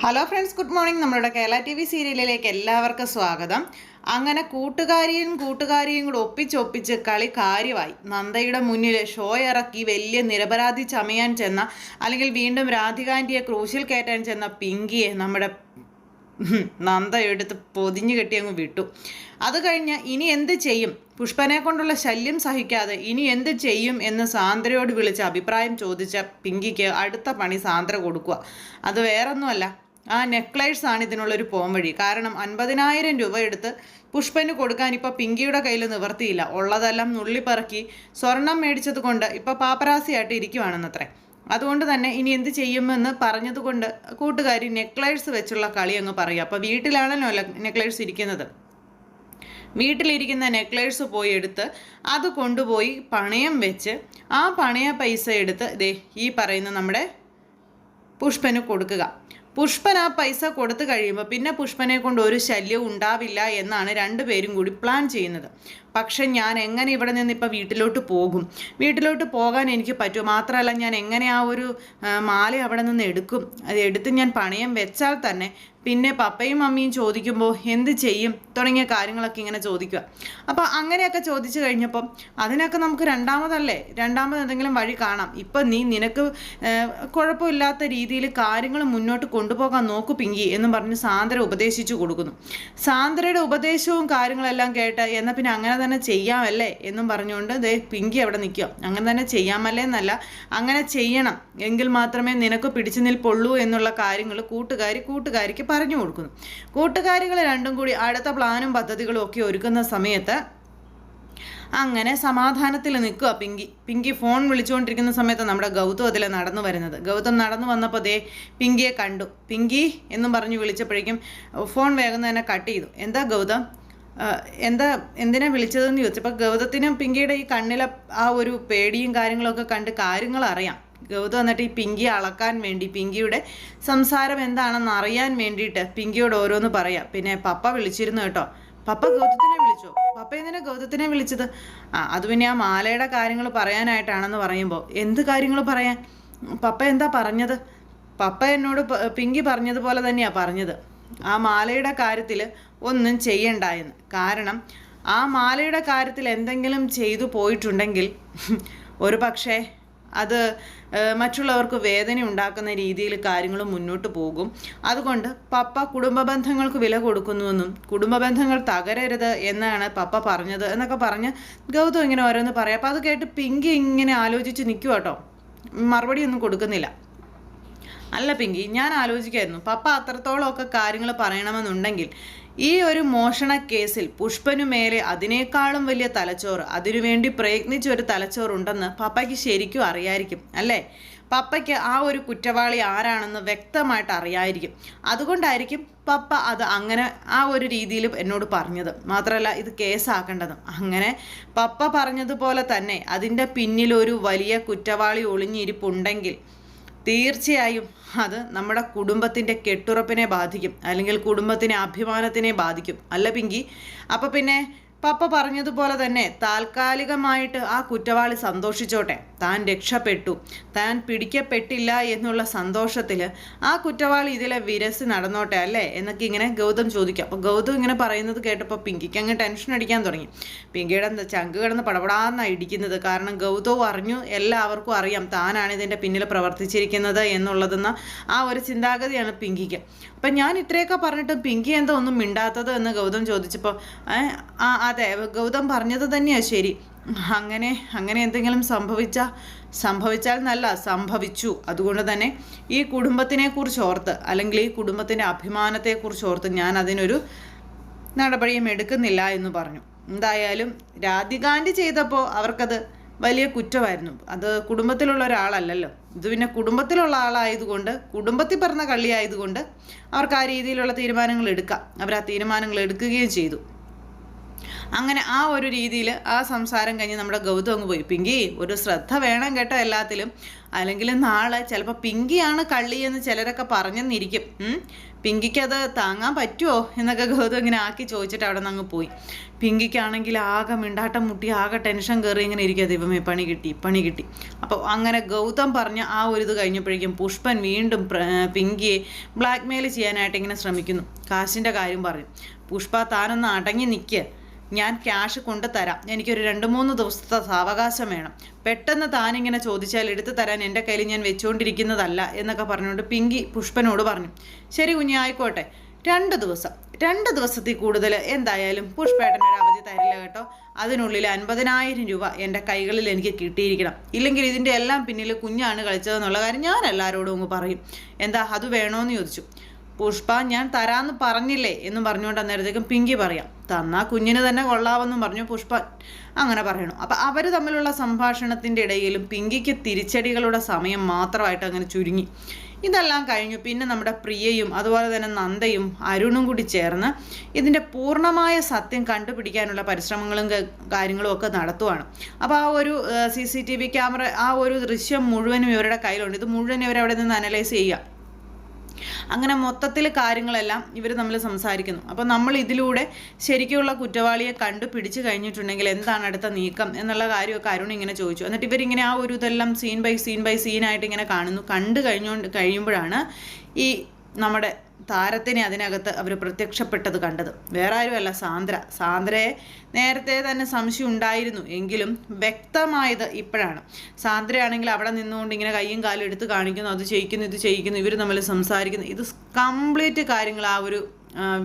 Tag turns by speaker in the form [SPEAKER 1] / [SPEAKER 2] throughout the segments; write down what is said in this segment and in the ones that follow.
[SPEAKER 1] Hello friends, good morning. നമ്മളുടെ Kerala T V സീരിയലിലേക്ക് എല്ലാവർക്കും സ്വാഗതം. അങ്ങനെ കൂട്ടുകാരിയും കൂടെ ഒപ്പിച്ചൊപ്പിച്ച് കളി കാര്യമായി. നന്ദയുടെ മുന്നിൽ ഷോ ഇറക്കി വലിയ നിരപരാധി ചമയാൻ ചെന്ന, അല്ലെങ്കിൽ വീണ്ടും രാധികാന്റിയെ ക്രൂശിൽ കയറ്റാൻ ചെന്ന പിങ്കിയെ നമ്മുടെ നന്ദ എടുത്ത് പൊതിഞ്ഞു കെട്ടി അങ്ങ് വിട്ടു. അത് കഴിഞ്ഞ് ഇനി എന്ത് ചെയ്യും, പുഷ്പനെ കൊണ്ടുള്ള ശല്യം സഹിക്കാതെ ഇനി എന്ത് ചെയ്യും എന്ന് സാന്ദ്രയോട് വിളിച്ച് അഭിപ്രായം ചോദിച്ച പിങ്കിക്ക് അടുത്ത പണി സാന്ദ്ര കൊടുക്കുക. അത് വേറൊന്നുമല്ല, ആ നെക്ലേഴ്സ് ആണ് ഇതിനുള്ളൊരു പോംവഴി. കാരണം 50,000 രൂപ എടുത്ത് പുഷ്പന് കൊടുക്കാൻ ഇപ്പോൾ പിങ്കിയുടെ കയ്യിൽ നിവർത്തിയില്ല. ഉള്ളതെല്ലാം നുള്ളിപ്പറക്കി സ്വർണം മേടിച്ചത് കൊണ്ട് ഇപ്പോൾ പാപ്പരാസിയായിട്ട് ഇരിക്കുവാണെന്നത്രേ. അതുകൊണ്ട് തന്നെ ഇനി എന്ത് ചെയ്യുമെന്ന് പറഞ്ഞതുകൊണ്ട് കൂട്ടുകാരി നെക്ലേഴ്സ് വെച്ചുള്ള കളി അങ്ങ് പറയുക. അപ്പോൾ വീട്ടിലാണല്ലോ നെക്ലേഴ്സ് ഇരിക്കുന്നത്. വീട്ടിലിരിക്കുന്ന നെക്ലേഴ്സ് പോയി എടുത്ത് അത് കൊണ്ടുപോയി പണയം വെച്ച് ആ പണയ പൈസ എടുത്ത് ഈ പറയുന്ന നമ്മുടെ പുഷ്പന് കൊടുക്കുക. പുഷ്പൻ ആ പൈസ കൊടുത്തു കഴിയുമ്പോൾ പിന്നെ പുഷ്പനെ കൊണ്ട് ഒരു ശല്യവും ഉണ്ടാവില്ല എന്നാണ് രണ്ടുപേരും കൂടി പ്ലാൻ ചെയ്യുന്നത്. പക്ഷെ ഞാൻ എങ്ങനെ ഇവിടെ നിന്ന് ഇപ്പോൾ വീട്ടിലോട്ട് പോകാൻ എനിക്ക് പറ്റുമോ? മാത്രമല്ല, ഞാൻ എങ്ങനെ ആ ഒരു മാല അവിടെ നിന്ന് എടുക്കും? അത് എടുത്ത് ഞാൻ പണയം വെച്ചാൽ തന്നെ പിന്നെ പപ്പയും മമ്മിയും ചോദിക്കുമ്പോൾ എന്ത് ചെയ്യും തുടങ്ങിയ കാര്യങ്ങളൊക്കെ ഇങ്ങനെ ചോദിക്കുക. അപ്പോൾ അങ്ങനെയൊക്കെ ചോദിച്ചു കഴിഞ്ഞപ്പം അതിനൊക്കെ നമുക്ക് രണ്ടാമത് എന്തെങ്കിലും വഴി കാണാം. ഇപ്പം നിനക്ക് കുഴപ്പമില്ലാത്ത രീതിയിൽ കാര്യങ്ങൾ മുന്നോട്ട് കൊണ്ടുപോകാൻ നോക്കു പിങ്കി എന്നും പറഞ്ഞ് സാന്ദ്ര ഉപദേശിച്ചു കൊടുക്കുന്നു. സാന്ദ്രയുടെ ഉപദേശവും കാര്യങ്ങളെല്ലാം കേട്ട് എന്നാൽ പിന്നെ അങ്ങനെ തന്നെ ചെയ്യാമല്ലേ എന്നും പറഞ്ഞുകൊണ്ട് പിങ്കി അവിടെ നിൽക്കുക. അങ്ങനെ തന്നെ ചെയ്യാമല്ലേ എന്നല്ല, അങ്ങനെ ചെയ്യണം, എങ്കിൽ മാത്രമേ നിനക്ക് പിടിച്ചു നിൽപ്പുള്ളൂ എന്നുള്ള കാര്യങ്ങൾ കൂട്ടുകാരിക്ക് പറഞ്ഞു കൊടുക്കുന്നു. കൂട്ടുകാരികൾ രണ്ടും കൂടി അടുത്ത പ്ലാനും പദ്ധതികളും ഒക്കെ ഒരുക്കുന്ന സമയത്ത് അങ്ങനെ സമാധാനത്തിൽ നിൽക്കുക പിങ്കി ഫോൺ വിളിച്ചുകൊണ്ടിരിക്കുന്ന സമയത്ത് നമ്മുടെ ഗൗതം അതിൽ നടന്നു വരുന്നത്. ഗൗതം നടന്നു വന്നപ്പോൾ പിങ്കിയെ കണ്ടു. പിങ്കി എന്നും പറഞ്ഞ് വിളിച്ചപ്പോഴേക്കും ഫോൺ വേഗം തന്നെ കട്ട് ചെയ്തു. എന്താ ഗൗതം, എന്തിനാ വിളിച്ചതെന്ന് ചോദിച്ചപ്പോൾ ഗൗതത്തിനും പിങ്കിയുടെ ഈ കണ്ണിലെ ആ ഒരു പേടിയും കാര്യങ്ങളൊക്കെ കണ്ട് കാര്യങ്ങൾ അറിയാം. ഗൗതം എന്നിട്ട് ഈ പിങ്കിയെ അളക്കാൻ വേണ്ടി, പിങ്കിയുടെ സംസാരം എന്താണെന്ന് അറിയാൻ വേണ്ടിയിട്ട് പിങ്കിയോട് ഓരോന്ന് പറയാം. പിന്നെ പപ്പ വിളിച്ചിരുന്നു കേട്ടോ. പപ്പ ഗൗതത്തിനെ വിളിച്ചോ? പപ്പ എന്തിനാ ഗൗതത്തിനെ വിളിച്ചത്? അത് പിന്നെ ആ മാലയുടെ കാര്യങ്ങൾ പറയാനായിട്ടാണെന്ന് പറയുമ്പോൾ എന്ത് കാര്യങ്ങൾ പറയാൻ? പപ്പ എന്താ പറഞ്ഞത്? പപ്പ എന്നോട് പിങ്കി പറഞ്ഞതുപോലെ തന്നെയാണ് പറഞ്ഞത്, ആ മാലയുടെ കാര്യത്തിൽ ഒന്നും ചെയ്യണ്ടായെന്ന്. കാരണം ആ മാലയുടെ കാര്യത്തിൽ എന്തെങ്കിലും ചെയ്തു പോയിട്ടുണ്ടെങ്കിൽ ഒരു പക്ഷേ അത് മറ്റുള്ളവർക്ക് വേദന ഉണ്ടാക്കുന്ന രീതിയിൽ കാര്യങ്ങൾ മുന്നോട്ട് പോകും. അതുകൊണ്ട് പപ്പ കുടുംബ ബന്ധങ്ങൾക്ക് വില കൊടുക്കുന്നുവെന്നും കുടുംബ ബന്ധങ്ങൾ തകരരുത് എന്നാണ് പപ്പ പറഞ്ഞത് എന്നൊക്കെ പറഞ്ഞ് ഗൗതം ഇങ്ങനെ ഓരോന്ന് പറയാം. അപ്പോൾ അത് കേട്ട് പിങ്കി ഇങ്ങനെ ആലോചിച്ച് നിൽക്കുക കേട്ടോ, മറുപടി ഒന്നും കൊടുക്കുന്നില്ല. അല്ല പിങ്കി, ഞാൻ ആലോചിക്കായിരുന്നു, പപ്പ അത്രത്തോളമൊക്കെ കാര്യങ്ങൾ പറയണമെന്നുണ്ടെങ്കിൽ ഈ ഒരു മോഷണ കേസിൽ പുഷ്പനു മേലെ അതിനേക്കാളും വലിയ തലച്ചോറ്, അതിനുവേണ്ടി പ്രയത്നിച്ചൊരു തലച്ചോറുണ്ടെന്ന് പപ്പയ്ക്ക് ശരിക്കും അറിയായിരിക്കും അല്ലേ? പപ്പയ്ക്ക് ആ ഒരു കുറ്റവാളി ആരാണെന്ന് വ്യക്തമായിട്ട് അറിയായിരിക്കും. അതുകൊണ്ടായിരിക്കും പപ്പ അത് അങ്ങനെ ആ ഒരു രീതിയിൽ എന്നോട് പറഞ്ഞത്. മാത്രമല്ല, ഇത് കേസാക്കേണ്ടതും. അങ്ങനെ പപ്പ പറഞ്ഞതുപോലെ തന്നെ അതിൻ്റെ പിന്നിൽ ഒരു വലിയ കുറ്റവാളി ഒളിഞ്ഞിരിപ്പുണ്ടെങ്കിൽ തീർച്ചയായും അത് നമ്മുടെ കുടുംബത്തിൻ്റെ കെട്ടുറപ്പിനെ ബാധിക്കും, അല്ലെങ്കിൽ കുടുംബത്തിൻ്റെ അഭിമാനത്തിനെ ബാധിക്കും അല്ല പിങ്കി? അപ്പോൾ പിന്നെ പപ്പ പറഞ്ഞതുപോലെ തന്നെ താൽക്കാലികമായിട്ട് ആ കുറ്റവാളി സന്തോഷിച്ചോട്ടെ, താൻ രക്ഷപ്പെട്ടു, താൻ പിടിക്കപ്പെട്ടില്ല എന്നുള്ള സന്തോഷത്തിൽ ആ കുറ്റവാളി ഇതിലെ വിരസി നടന്നോട്ടെ അല്ലേ എന്നൊക്കെ ഇങ്ങനെ ഗൗതം ചോദിക്കുക. അപ്പോൾ ഗൗതം ഇങ്ങനെ പറയുന്നത് കേട്ടപ്പോൾ പിങ്കിക്ക് അങ്ങ് ടെൻഷൻ അടിക്കാൻ തുടങ്ങി. പിങ്കിയുടെ ചങ്ക് കിടന്ന് പടപടാന്നാണ് ഇടിക്കുന്നത്. കാരണം ഗൗതവും അറിഞ്ഞു, എല്ലാവർക്കും അറിയാം താനാണ് ഇതിൻ്റെ പിന്നിൽ പ്രവർത്തിച്ചിരിക്കുന്നത് എന്നുള്ളതെന്ന ആ ഒരു ചിന്താഗതിയാണ് പിങ്കിക്ക്. അപ്പം ഞാൻ ഇത്രയൊക്കെ പറഞ്ഞിട്ട് പിങ്കി എന്താ ഒന്നും മിണ്ടാത്തത് എന്ന് ഗൗതം ചോദിച്ചപ്പോൾ അതെ, ഗൗതം പറഞ്ഞത് തന്നെയാണ് ശരി, അങ്ങനെ എന്തെങ്കിലും സംഭവിച്ചാൽ നല്ല സംഭവിച്ചു. അതുകൊണ്ട് തന്നെ ഈ കുടുംബത്തിനെ കുറിച്ച് ഓർത്ത്, അല്ലെങ്കിൽ ഈ കുടുംബത്തിൻ്റെ അഭിമാനത്തെക്കുറിച്ച് ഓർത്ത് ഞാൻ അതിനൊരു നടപടിയും എടുക്കുന്നില്ല എന്ന് പറഞ്ഞു. എന്തായാലും രാധികാന്റി ചെയ്തപ്പോൾ അവർക്കത് വലിയ കുറ്റമായിരുന്നു. അത് കുടുംബത്തിലുള്ള ഒരാളല്ലല്ലോ, ഇത് പിന്നെ കുടുംബത്തിലുള്ള ആളായതുകൊണ്ട്, കുടുംബത്തിൽ പറഞ്ഞ കള്ളിയായതുകൊണ്ട് അവർക്ക് ആ രീതിയിലുള്ള തീരുമാനങ്ങൾ എടുക്കാം. അവർ ആ തീരുമാനങ്ങൾ എടുക്കുകയും ചെയ്തു. അങ്ങനെ ആ ഒരു രീതിയിൽ ആ സംസാരം കഴിഞ്ഞ് നമ്മുടെ ഗൗതം അങ്ങ് പോയി. പിങ്കി ഒരു ശ്രദ്ധ വേണം കേട്ടോ എല്ലാത്തിലും, അല്ലെങ്കിൽ നാളെ ചിലപ്പോൾ പിങ്കിയാണ് കള്ളി എന്ന് ചിലരൊക്കെ പറഞ്ഞെന്നിരിക്കും. പിങ്കിക്ക് അത് താങ്ങാൻ പറ്റുമോ എന്നൊക്കെ ഗൗതം ഇങ്ങനെ ആക്കി ചോദിച്ചിട്ട് അവിടെ നിന്ന് അങ്ങ് പോയി. പിങ്കിക്കാണെങ്കിൽ ആകെ മിണ്ടാട്ടം മുട്ടി ആകെ ടെൻഷൻ കയറി ഇങ്ങനെ ഇരിക്കുക, ദൈവമേ പണി കിട്ടി. അപ്പോൾ അങ്ങനെ ഗൗതം പറഞ്ഞ ആ ഒരു ഇത് കഴിഞ്ഞപ്പോഴേക്കും പുഷ്പൻ വീണ്ടും പിങ്കിയെ ബ്ലാക്ക് മെയിൽ ചെയ്യാനായിട്ട് ഇങ്ങനെ ശ്രമിക്കുന്നു. കാശിൻ്റെ കാര്യം പറഞ്ഞു. പുഷ്പ താനൊന്ന് അടങ്ങി നിൽക്കുക, ഞാൻ ക്യാഷ് കൊണ്ടുതരാം, എനിക്കൊരു 2-3 ദിവസത്തെ സാവകാശം വേണം, പെട്ടെന്ന് താനിങ്ങനെ ചോദിച്ചാൽ എടുത്തു തരാൻ എൻ്റെ കയ്യിൽ ഞാൻ വെച്ചുകൊണ്ടിരിക്കുന്നതല്ല എന്നൊക്കെ പറഞ്ഞുകൊണ്ട് പിങ്കി പുഷ്പനോട് പറഞ്ഞു. ശരി കുഞ്ഞ്, ആയിക്കോട്ടെ, 2 ദിവസത്തിൽ കൂടുതൽ എന്തായാലും പുഷ്പേട്ടനൊരു അവധി തരില്ല കേട്ടോ. അതിനുള്ളിൽ 50,000 രൂപ എൻ്റെ കൈകളിൽ എനിക്ക് കിട്ടിയിരിക്കണം. ഇല്ലെങ്കിൽ ഇതിൻ്റെ എല്ലാം പിന്നിൽ കുഞ്ഞാണ് കളിച്ചതെന്നുള്ള കാര്യം ഞാൻ എല്ലാവരോടും അങ്ങ് പറയും. എന്താ അത് വേണോന്ന് ചോദിച്ചു. പുഷ്പ ഞാൻ തരാമെന്ന് പറഞ്ഞില്ലേ എന്നും പറഞ്ഞുകൊണ്ട് അന്നേരത്തേക്കും പിങ്കി പറയാം, തന്നാ കുഞ്ഞിന് തന്നെ കൊള്ളാവെന്നും പറഞ്ഞു പുഷ്പ അങ്ങനെ പറയണു. അപ്പം അവർ തമ്മിലുള്ള സംഭാഷണത്തിൻ്റെ ഇടയിലും പിങ്കിക്ക് തിരിച്ചടികളുടെ സമയം മാത്രമായിട്ട് അങ്ങനെ ചുരുങ്ങി. ഇതെല്ലാം കഴിഞ്ഞു. പിന്നെ നമ്മുടെ പ്രിയയും അതുപോലെ തന്നെ നന്ദയും അരുണും കൂടി ചേർന്ന് ഇതിൻ്റെ പൂർണ്ണമായ സത്യം കണ്ടുപിടിക്കാനുള്ള പരിശ്രമങ്ങളും കാര്യങ്ങളും ഒക്കെ നടത്തുവാണ്. അപ്പോൾ ആ ഒരു CCTV ക്യാമറ ആ ഒരു ദൃശ്യം മുഴുവനും ഇവരുടെ കയ്യിലുണ്ട്. ഇത് മുഴുവൻ ഇവരവിടെ നിന്ന് അനലൈസ് ചെയ്യുക. അങ്ങനെ മൊത്തത്തിൽ കാര്യങ്ങളെല്ലാം ഇവർ തമ്മിൽ സംസാരിക്കുന്നു. അപ്പോൾ നമ്മൾ ഇതിലൂടെ ശരിക്കുള്ള കുറ്റവാളിയെ കണ്ടുപിടിച്ച് കഴിഞ്ഞിട്ടുണ്ടെങ്കിൽ എന്താണ് അടുത്ത നീക്കം എന്നുള്ള കാര്യമൊക്കെ അരുൺ ഇങ്ങനെ ചോദിച്ചു. എന്നിട്ട് ഇവരിങ്ങനെ ആ ഒരു ഇതെല്ലാം സീൻ ബൈ സീൻ ആയിട്ട് ഇങ്ങനെ കണ്ടു കഴിയുമ്പോഴാണ് ഈ നമ്മുടെ താരത്തിനെ അതിനകത്ത് അവർ പ്രത്യക്ഷപ്പെട്ടത് കണ്ടത്. വേറെ ആരുമല്ല, സാന്ദ്രയെ നേരത്തെ തന്നെ സംശയം ഉണ്ടായിരുന്നു എങ്കിലും വ്യക്തമായത് ഇപ്പോഴാണ്. സാന്ദ്രയാണെങ്കിൽ അവിടെ നിന്നുകൊണ്ട് ഇങ്ങനെ കയ്യും കാലും എടുത്ത് കാണിക്കുന്നു, അത് ചെയ്യിക്കുന്നു ഇത് ചെയ്യിക്കുന്നു, ഇവർ തമ്മിൽ സംസാരിക്കുന്നു. ഇത് കംപ്ലീറ്റ് കാര്യങ്ങൾ ആ ഒരു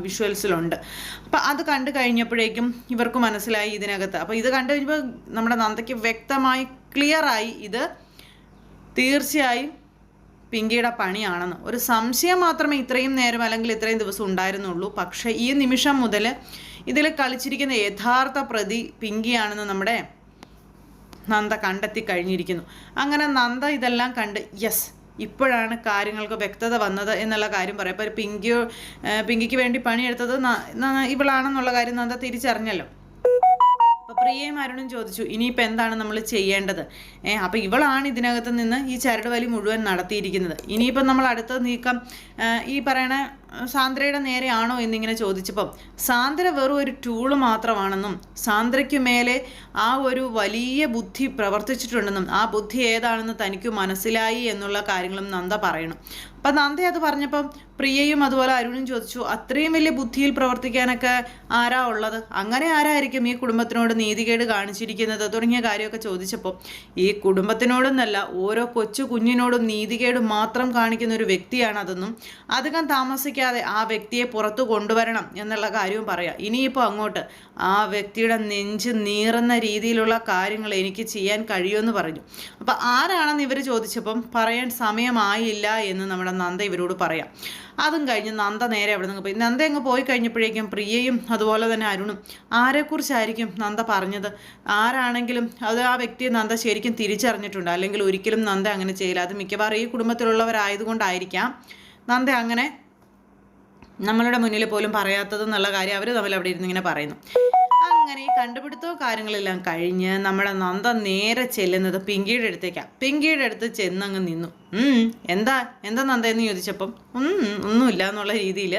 [SPEAKER 1] വിഷ്വൽസിലുണ്ട്. അപ്പം അത് കണ്ടു കഴിഞ്ഞപ്പോഴേക്കും ഇവർക്ക് മനസ്സിലായി ഇതിനകത്ത്. അപ്പോൾ ഇത് കണ്ടു കഴിഞ്ഞപ്പോൾ നമ്മുടെ നന്ദയ്ക്ക് വ്യക്തമായി ക്ലിയറായി ഇത് തീർച്ചയായും പിങ്കിയുടെ പണിയാണെന്ന്. ഒരു സംശയം മാത്രമേ ഇത്രയും നേരം അല്ലെങ്കിൽ ഇത്രയും ദിവസം ഉണ്ടായിരുന്നുള്ളൂ. പക്ഷേ ഈ നിമിഷം മുതൽ ഇതിൽ കളിച്ചിരിക്കുന്ന യഥാർത്ഥ പ്രതി പിങ്കിയാണെന്ന് നമ്മുടെ നന്ദ കണ്ടെത്തി കഴിഞ്ഞിരിക്കുന്നു. അങ്ങനെ നന്ദ ഇതെല്ലാം കണ്ട് യെസ് ഇപ്പോഴാണ് കാര്യങ്ങൾക്ക് വ്യക്തത വന്നത് എന്നുള്ള കാര്യം പറയാം. അപ്പോൾ പിങ്കിക്ക് വേണ്ടി പണിയെടുത്തത് ഇവളാണെന്നുള്ള കാര്യം നന്ദ തിരിച്ചറിഞ്ഞല്ലോ. അപ്പോൾ പ്രിയയും അരുണും ചോദിച്ചു, ഇനിയിപ്പോൾ എന്താണ് നമ്മൾ ചെയ്യേണ്ടത്? അപ്പോൾ ഇവളാണ് ഇതിനകത്ത് നിന്ന് ഈ ചരട് വലി മുഴുവൻ നടത്തിയിരിക്കുന്നത്. ഇനിയിപ്പം നമ്മൾ അടുത്ത നീക്കം ഈ പറയണ സാന്ദ്രയുടെ നേരെയാണോ എന്നിങ്ങനെ ചോദിച്ചപ്പം സാന്ദ്ര വെറും ഒരു ടൂള് മാത്രമാണെന്നും സാന്ദ്രയ്ക്ക് മേലെ ആ ഒരു വലിയ ബുദ്ധി പ്രവർത്തിച്ചിട്ടുണ്ടെന്നും ആ ബുദ്ധി ഏതാണെന്ന് തനിക്ക് മനസ്സിലായി എന്നുള്ള കാര്യങ്ങളും നന്ദ പറയണം. അപ്പം നന്ദ അത് പറഞ്ഞപ്പം പ്രിയയും അതുപോലെ അരുണും ചോദിച്ചു, അത്രയും വലിയ ബുദ്ധിയിൽ പ്രവർത്തിക്കാനൊക്കെ ആരാ ഉള്ളത്? അങ്ങനെ ആരായിരിക്കും ഈ കുടുംബത്തിനോട് നീതികേട് കാണിച്ചിരിക്കുന്നത് തുടങ്ങിയ കാര്യമൊക്കെ ചോദിച്ചപ്പോൾ ഈ കുടുംബത്തിനോടൊന്നല്ല ഓരോ കൊച്ചു കുഞ്ഞിനോടും നീതികേട് മാത്രം കാണിക്കുന്ന ഒരു വ്യക്തിയാണ് അതെന്നും അധികം താമസിക്കാതെ ആ വ്യക്തിയെ പുറത്തു കൊണ്ടുവരണം എന്നുള്ള കാര്യവും പറയാം. ഇനിയിപ്പോൾ അങ്ങോട്ട് ആ വ്യക്തിയുടെ നെഞ്ച് നീറുന്ന രീതിയിലുള്ള കാര്യങ്ങൾ എനിക്ക് ചെയ്യാൻ കഴിയുമെന്ന് പറഞ്ഞു. അപ്പം ആരാണെന്ന് ഇവർ ചോദിച്ചപ്പം പറയാൻ സമയമായില്ല എന്ന് നമ്മുടെ നന്ദ ഇവരോട് പറയാം. അതും കഴിഞ്ഞ് നന്ദ നേരെ അവിടെ നിന്ന് പോയി. നന്ദ അങ്ങ് പോയി കഴിഞ്ഞപ്പോഴേക്കും പ്രിയയും അതുപോലെ തന്നെ അരുണും ആരെക്കുറിച്ചായിരിക്കും നന്ദ പറഞ്ഞത്? ആരാണെങ്കിലും അത് ആ വ്യക്തിയെ നന്ദ ശരിക്കും തിരിച്ചറിഞ്ഞിട്ടുണ്ട്. അല്ലെങ്കിൽ ഒരിക്കലും നന്ദ അങ്ങനെ ചെയ്യില്ല. അത് മിക്കവാറും ഈ കുടുംബത്തിലുള്ളവരായതുകൊണ്ടായിരിക്കാം നന്ദ അങ്ങനെ നമ്മളുടെ മുന്നിൽ പോലും പറയാത്തത് എന്നുള്ള കാര്യം അവർ തമ്മിൽ അവിടെ ഇരുന്ന് ഇങ്ങനെ പറയുന്നു. അങ്ങനെ ഈ കണ്ടുപിടുത്തവും കാര്യങ്ങളെല്ലാം കഴിഞ്ഞ് നമ്മുടെ നന്ദ നേരെ ചെല്ലുന്നത് പിങ്കിയുടെ അടുത്തേക്കാണ്. പിങ്കിയുടെ അടുത്ത് ചെന്നങ്ങ് നിന്നു. എന്താ നന്ദ എന്ന് ചോദിച്ചപ്പം ഒന്നുമില്ല എന്നുള്ള രീതിയിൽ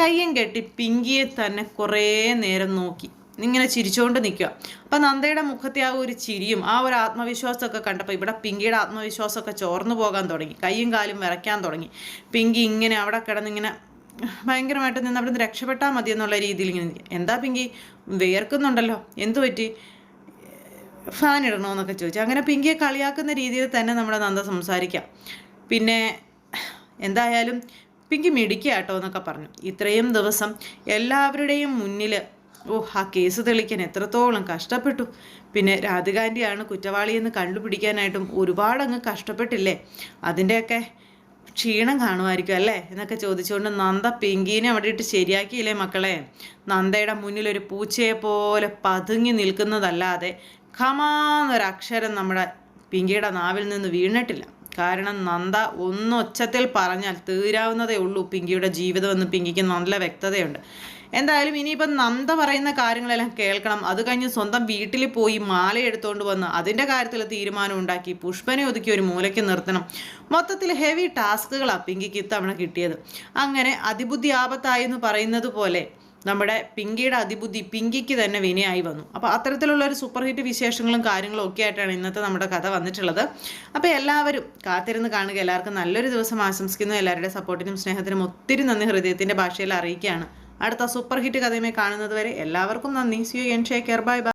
[SPEAKER 1] കയ്യും കെട്ടി പിങ്കിയെ തന്നെ കുറേ നേരം നോക്കി ഇങ്ങനെ ചിരിച്ചുകൊണ്ട് നിൽക്കുക. അപ്പം നന്ദയുടെ മുഖത്തെ ആ ഒരു ചിരിയും ആ ഒരു ആത്മവിശ്വാസമൊക്കെ കണ്ടപ്പോൾ ഇവിടെ പിങ്കിയുടെ ആത്മവിശ്വാസമൊക്കെ ചോർന്നു പോകാൻ തുടങ്ങി. കയ്യും കാലും വിറയ്ക്കാൻ തുടങ്ങി. പിങ്കി ഇങ്ങനെ അവിടെ കിടന്നിങ്ങനെ ഭയങ്കരമായിട്ട് നിന്ന് അവിടെ നിന്ന് രക്ഷപ്പെട്ടാൽ മതി എന്നുള്ള രീതിയിൽ ഇങ്ങനെ എന്താ പിങ്കി വേർക്കുന്നുണ്ടല്ലോ, എന്തു പറ്റി, ഫാൻ ഇടണമെന്നൊക്കെ ചോദിച്ചു. അങ്ങനെ പിങ്കിയെ കളിയാക്കുന്ന രീതിയിൽ തന്നെ നമ്മുടെ നന്ദ സംസാരിക്കാം. പിന്നെ എന്തായാലും പിങ്കി മിടിക്കുക കേട്ടോ എന്നൊക്കെ പറഞ്ഞു. ഇത്രയും ദിവസം എല്ലാവരുടെയും മുന്നിൽ ആ കേസ് തെളിക്കാൻ എത്രത്തോളം കഷ്ടപ്പെട്ടു. പിന്നെ രാധികാൻ്റെയാണ് കുറ്റവാളിയെന്ന് കണ്ടുപിടിക്കാനായിട്ടും ഒരുപാടങ്ങ് കഷ്ടപ്പെട്ടില്ലേ, അതിൻ്റെയൊക്കെ ക്ഷീണം കാണുമായിരിക്കും അല്ലേ എന്നൊക്കെ ചോദിച്ചുകൊണ്ട് നന്ദ പിങ്കീനെ അവിടെ ഇട്ട് ശരിയാക്കിയില്ലേ മക്കളെ? നന്ദയുടെ മുന്നിൽ ഒരു പൂച്ചയെ പോലെ പതുങ്ങി നിൽക്കുന്നതല്ലാതെ ഖമാന്നൊരക്ഷരം നമ്മുടെ പിങ്കിയുടെ നാവിൽ നിന്ന് വീണിട്ടില്ല. കാരണം നന്ദ ഒന്നൊച്ചത്തിൽ പറഞ്ഞാൽ തീരാവുന്നതേ ഉള്ളൂ പിങ്കിയുടെ ജീവിതമെന്ന് പിങ്കിക്ക് നല്ല വ്യക്തതയുണ്ട്. എന്തായാലും ഇനിയിപ്പം നന്ദ പറയുന്ന കാര്യങ്ങളെല്ലാം കേൾക്കണം. അത് കഴിഞ്ഞ് സ്വന്തം വീട്ടിൽ പോയി മാല എടുത്തുകൊണ്ട് വന്ന് അതിൻ്റെ കാര്യത്തിൽ തീരുമാനം ഉണ്ടാക്കി പുഷ്പനെ ഒതുക്കി ഒരു മൂലയ്ക്ക് നിർത്തണം. മൊത്തത്തിൽ ഹെവി ടാസ്കുകളാണ് പിങ്കിക്ക് ഇത്തവണ കിട്ടിയത്. അങ്ങനെ അതിബുദ്ധി ആപത്തായി എന്ന് പറയുന്നത് പോലെ നമ്മുടെ പിങ്കിയുടെ അതിബുദ്ധി പിങ്കിക്ക് തന്നെ വിനയായി വന്നു. അപ്പോൾ അത്തരത്തിലുള്ള ഒരു സൂപ്പർ ഹിറ്റ് വിശേഷങ്ങളും കാര്യങ്ങളും ഒക്കെ ആയിട്ടാണ് ഇന്നത്തെ നമ്മുടെ കഥ വന്നിട്ടുള്ളത്. അപ്പോൾ എല്ലാവരും കാത്തിരുന്ന് കാണുക. എല്ലാവർക്കും നല്ലൊരു ദിവസം ആശംസിക്കുന്നു. എല്ലാവരുടെ സപ്പോർട്ടിനും സ്നേഹത്തിനും ഒത്തിരി നന്ദി ഹൃദയത്തിൻ്റെ ഭാഷയിൽ അറിയിക്കുകയാണ്. അടുത്ത സൂപ്പർ ഹിറ്റ് കഥയുമായി കാണുന്നത് വരെ എല്ലാവർക്കും നന്ദി. See you and take care. Bye by.